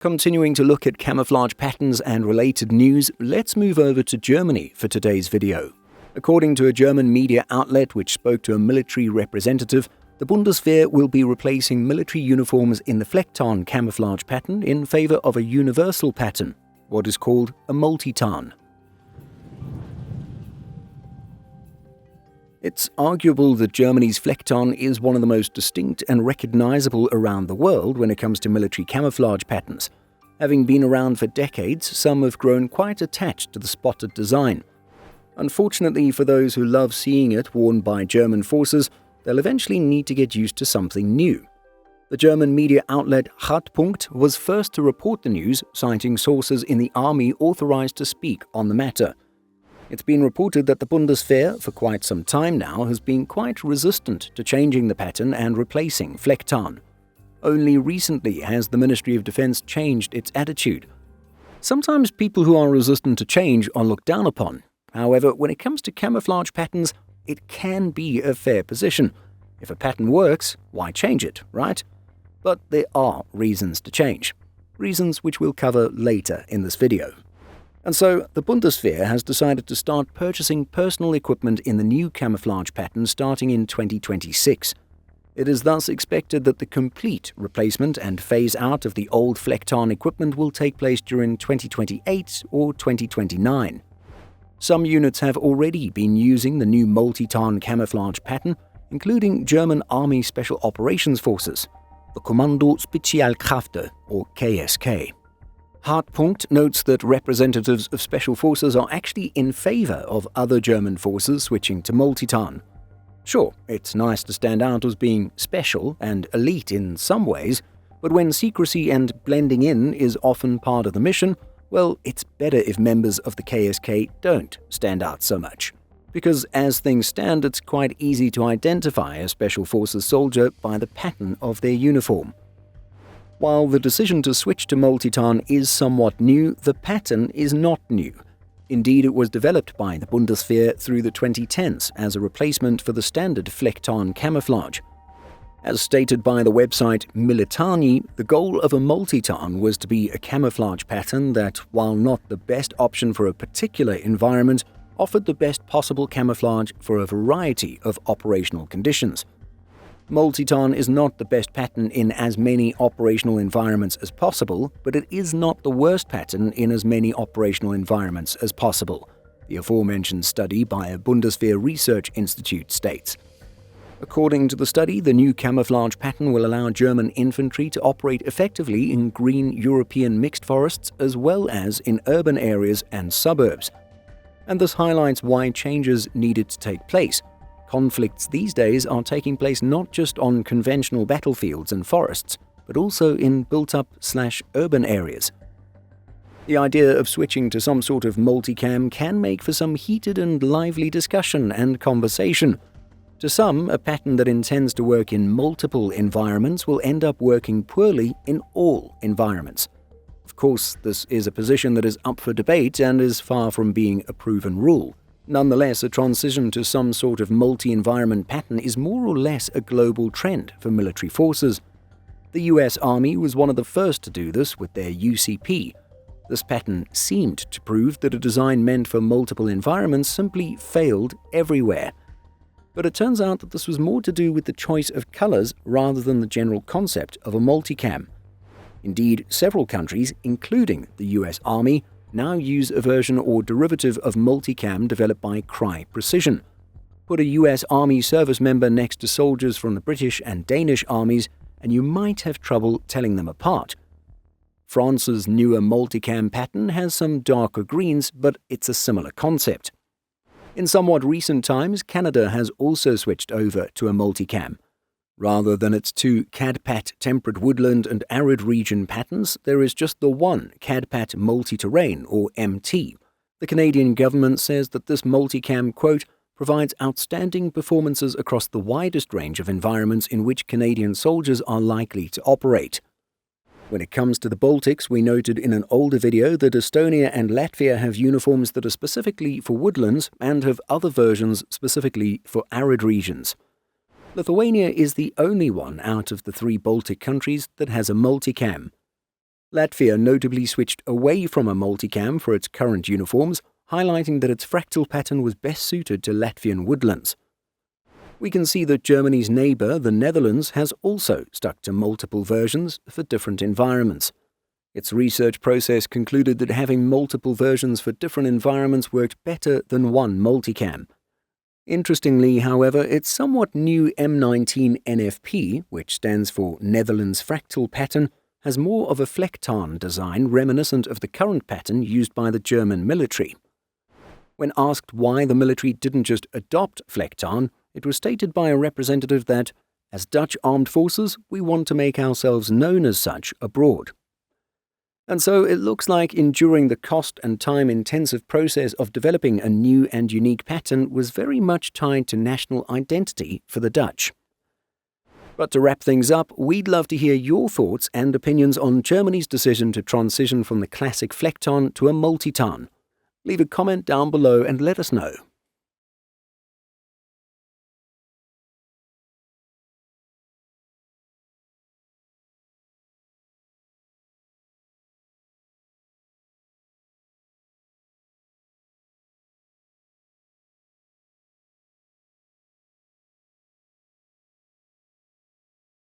Continuing to look at camouflage patterns and related news, let's move over to Germany for today's video. According to a German media outlet which spoke to a military representative, the Bundeswehr will be replacing military uniforms in the Flecktarn camouflage pattern in favor of a universal pattern, what is called a Multitarn. It's arguable that Germany's Flecktarn is one of the most distinct and recognizable around the world when it comes to military camouflage patterns. Having been around for decades, some have grown quite attached to the spotted design. Unfortunately for those who love seeing it worn by German forces, they'll eventually need to get used to something new. The German media outlet Hartpunkt was first to report the news, citing sources in the army authorized to speak on the matter. It's been reported that the Bundeswehr, for quite some time now, has been quite resistant to changing the pattern and replacing Flecktarn. Only recently has the Ministry of Defense changed its attitude. Sometimes people who are resistant to change are looked down upon. However, when it comes to camouflage patterns, it can be a fair position. If a pattern works, why change it, right? But there are reasons to change. Reasons which we'll cover later in this video. And so, the Bundeswehr has decided to start purchasing personal equipment in the new camouflage pattern starting in 2026. It is thus expected that the complete replacement and phase-out of the old Flecktarn equipment will take place during 2028 or 2029. Some units have already been using the new Multitarn camouflage pattern, including German Army Special Operations Forces, the Kommando Spezialkräfte, or KSK. Hartpunkt notes that representatives of special forces are actually in favor of other German forces switching to Multitarn. Sure, it's nice to stand out as being special and elite in some ways, but when secrecy and blending in is often part of the mission, well, it's better if members of the KSK don't stand out so much. Because as things stand, it's quite easy to identify a special forces soldier by the pattern of their uniform. While the decision to switch to Multitarn is somewhat new, the pattern is not new. Indeed, it was developed by the Bundeswehr through the 2010s as a replacement for the standard Flecktarn camouflage. As stated by the website Multitarn, the goal of a Multitarn was to be a camouflage pattern that, while not the best option for a particular environment, offered the best possible camouflage for a variety of operational conditions. Multitarn is not the best pattern in as many operational environments as possible, but it is not the worst pattern in as many operational environments as possible, the aforementioned study by a Bundeswehr Research Institute states. According to the study, the new camouflage pattern will allow German infantry to operate effectively in green European mixed forests as well as in urban areas and suburbs. And this highlights why changes needed to take place. Conflicts these days are taking place not just on conventional battlefields and forests, but also in built-up/urban areas. The idea of switching to some sort of multicam can make for some heated and lively discussion and conversation. To some, a pattern that intends to work in multiple environments will end up working poorly in all environments. Of course, this is a position that is up for debate and is far from being a proven rule. Nonetheless, a transition to some sort of multi-environment pattern is more or less a global trend for military forces. The US Army was one of the first to do this with their UCP. This pattern seemed to prove that a design meant for multiple environments simply failed everywhere. But it turns out that this was more to do with the choice of colors rather than the general concept of a multicam. Indeed, several countries, including the US Army, now use a version or derivative of multicam developed by Cry Precision. Put a US Army service member next to soldiers from the British and Danish armies, and you might have trouble telling them apart. France's newer multicam pattern has some darker greens, but it's a similar concept. In somewhat recent times, Canada has also switched over to a multicam. Rather than its two CAD-PAT temperate woodland and arid region patterns, there is just the one CAD-PAT multi-terrain, or MT. The Canadian government says that this multicam, quote, provides outstanding performances across the widest range of environments in which Canadian soldiers are likely to operate. When it comes to the Baltics, we noted in an older video that Estonia and Latvia have uniforms that are specifically for woodlands and have other versions specifically for arid regions. Lithuania is the only one out of the three Baltic countries that has a multicam. Latvia notably switched away from a multicam for its current uniforms, highlighting that its fractal pattern was best suited to Latvian woodlands. We can see that Germany's neighbour, the Netherlands, has also stuck to multiple versions for different environments. Its research process concluded that having multiple versions for different environments worked better than one multicam. Interestingly, however, its somewhat new M19 NFP, which stands for Netherlands Fractal Pattern, has more of a Flecktarn design reminiscent of the current pattern used by the German military. When asked why the military didn't just adopt Flecktarn, it was stated by a representative that, as Dutch armed forces, we want to make ourselves known as such abroad. And so it looks like enduring the cost and time-intensive process of developing a new and unique pattern was very much tied to national identity for the Dutch. But to wrap things up, we'd love to hear your thoughts and opinions on Germany's decision to transition from the classic Flecktarn to a Multitarn. Leave a comment down below and let us know.